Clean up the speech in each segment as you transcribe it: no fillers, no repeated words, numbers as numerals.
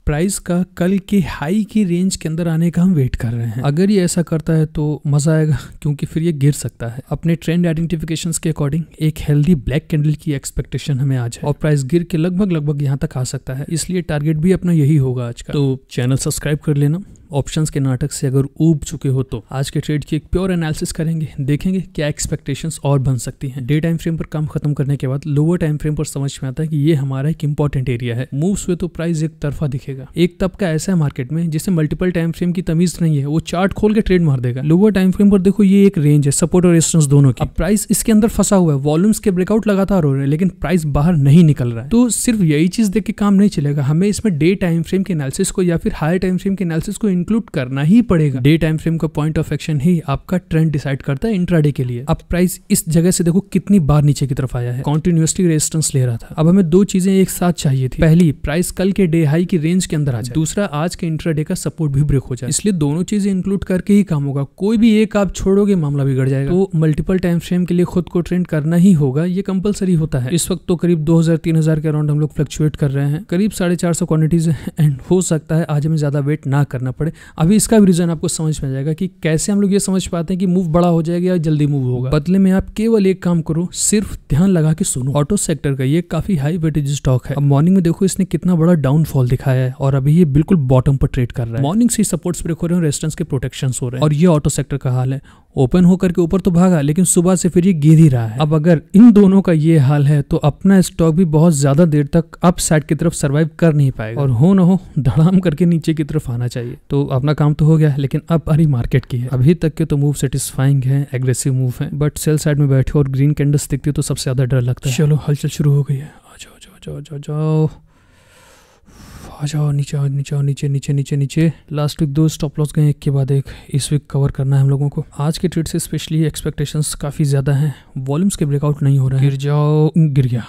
Price का कल के हाई की रेंज के अंदर आने का हम वेट कर रहे हैं। अगर ये ऐसा करता है तो मजा आएगा, क्योंकि फिर ये गिर सकता है। अपने ट्रेंड आइडेंटिफिकेशंस के अकॉर्डिंग एक हेल्दी ब्लैक कैंडल की एक्सपेक्टेशन हमें आज है और प्राइस गिर के लगभग यहाँ तक आ सकता है, इसलिए टारगेट भी अपना यही होगा आज का। तो चैनल सब्सक्राइब कर लेना। ऑप्शंस के नाटक से अगर ऊब चुके हो तो आज के ट्रेड की एक प्योर एनालिसिस करेंगे, देखेंगे क्या एक्सपेक्टेशंस और बन सकती हैं। डे टाइम फ्रेम पर काम खत्म करने के बाद लोअर टाइम फ्रेम पर समझ में आता है कि ये हमारा एक इंपॉर्टेंट एरिया है। मूव्स हुए तो प्राइस एक तरफा दिखेगा। एक तबका ऐसा है मार्केट में जिसे मल्टीपल टाइम फ्रेम की तमीज नहीं है, वो चार्ट खोल के ट्रेड मार देगा। लोअर टाइम फ्रेम पर देखो ये एक रेंज है, सपोर्ट और रेजिस्टेंस दोनों की। अब प्राइस इसके अंदर फंसा हुआ है, वॉल्यूम्स के ब्रेकआउट लगातार हो रहे हैं, लेकिन प्राइस बाहर नहीं निकल रहा है। तो सिर्फ यही चीज देख के काम नहीं चलेगा, हमें इसमें डे टाइम फ्रेम के एनालिसिस को या फिर हायर टाइम फ्रेम के एनालिसिस को इंक्लूड करना ही पड़ेगा। डे टाइम फ्रेम का पॉइंट ऑफ एक्शन ही आपका ट्रेंड डिसाइड करता है इंट्राडे के लिए। अब प्राइस इस जगह से देखो कितनी बार नीचे की तरफ आया है, कॉन्टिन्यूसली रेजिस्टेंस ले रहा था। अब हमें दो चीजें एक साथ चाहिए थी, पहली प्राइस कल के डे हाई की रेंज के अंदर आ जाए, दूसरा आज के इंट्राडे का सपोर्ट भी ब्रेक हो जाए। इसलिए दोनों चीजें इंक्लूड करके ही काम होगा, कोई भी एक आप छोड़ोगे मामला बिगड़ जाएगा। तो मल्टीपल टाइम फ्रेम के लिए खुद को ट्रेंड करना ही होगा, ये कंपलसरी होता है। इस वक्त तो करीब 2000-3000 के अराउंड हम लोग फ्लक्चुएट कर रहे हैं, करीब 450 क्वांटिटीज है एंड हो सकता है आज हमें ज्यादा वेट ना करना पड़े। अभी इसका भी रीजन आपको समझ में जाएगा कि कैसे हम लोग ये समझ पाते हैं कि मूव बड़ा हो जाएगा या जल्दी मूव होगा। बदले में आप केवल एक काम करो, सिर्फ ध्यान लगा के सुनो। ऑटो सेक्टर का ये काफी हाई वेटेज स्टॉक है। अब मॉर्निंग में देखो इसने कितना बड़ा डाउनफॉल दिखाया है और अभी ये बिल्कुल बॉटम पर ट्रेड कर रहा है। मॉर्निंग से सपोर्ट्स ब्रेक हो रहे हैं, रेजिस्टेंस के प्रोटेक्शंस हो रहे हैं और ये ऑटो सेक्टर का हाल है। ओपन होकर के ऊपर तो भागा, लेकिन सुबह से फिर ये गिर ही रहा है। अब अगर इन दोनों का ये हाल है तो अपना स्टॉक भी बहुत ज्यादा देर तक अप साइड की तरफ सर्वाइव कर नहीं पाएगा और हो ना हो धड़ाम करके नीचे की तरफ आना चाहिए। तो अपना काम तो हो गया, लेकिन अब अरी मार्केट की है। अभी तक के तो मूव सेटिस्फाइंग है, एग्रेसिव मूव है, बट सेल साइड में बैठे और ग्रीन कैंडल्स दिखती तो सबसे ज्यादा डर लगता है। चलो हलचल शुरू हो गई है, आ जाओ जाओ जाओ जाओ जाओ आ जाओ, नीचे आओ, नीचे आओ, नीचे नीचे नीचे नीचे। लास्ट वीक 2 स्टॉप लॉस गए एक के बाद एक, इस वीक कवर करना है हम लोगों को। आज के ट्रेड से स्पेशली एक्सपेक्टेशंस काफी ज्यादा हैं, वॉल्यूम्स के ब्रेकआउट नहीं हो रहे हैं। गिर जाओ, गिर गया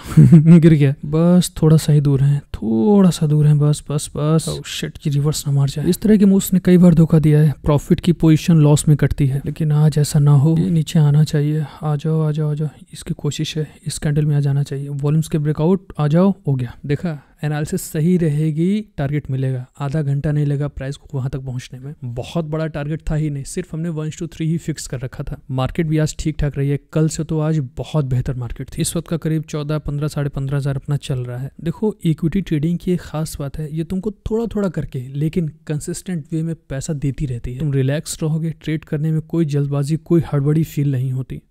गिर गया, बस थोड़ा सा ही दूर है, थोड़ा सा दूर है, बस बस बस। शिट की रिवर्स ना मार जाए। इस तरह के मूव्स ने कई बार धोखा दिया है, प्रॉफिट की पोजीशन लॉस में कटती है, लेकिन आज ऐसा ना हो। ये नीचे आना चाहिए, आ जाओ आ जाओ आ जाओ, इसकी कोशिश है इस कैंडल में आ जाना चाहिए। वॉल्यूम्स के ब्रेकआउट आ जाओ, हो गया। देखा एनालिसिस सही रहेगी, टारगेट मिलेगा। आधा घंटा नहीं लगा प्राइस को वहां तक पहुंचने में। बहुत बड़ा टारगेट था ही नहीं, सिर्फ हमने 1:3 ही फिक्स कर रखा था। मार्केट भी आज ठीक ठाक रही है, कल से तो आज बहुत बेहतर मार्केट थी। इस वक्त का करीब 14-15 साढ़े 15,000 अपना चल रहा है। देखो इक्विटी ट्रेडिंग की एक खास बात है, ये तुमको थोड़ा थोड़ा करके लेकिन कंसिस्टेंट वे में पैसा देती रहती है। तुम रिलैक्स रहोगे, ट्रेड करने में कोई जल्दबाजी कोई हड़बड़ी फील नहीं होती।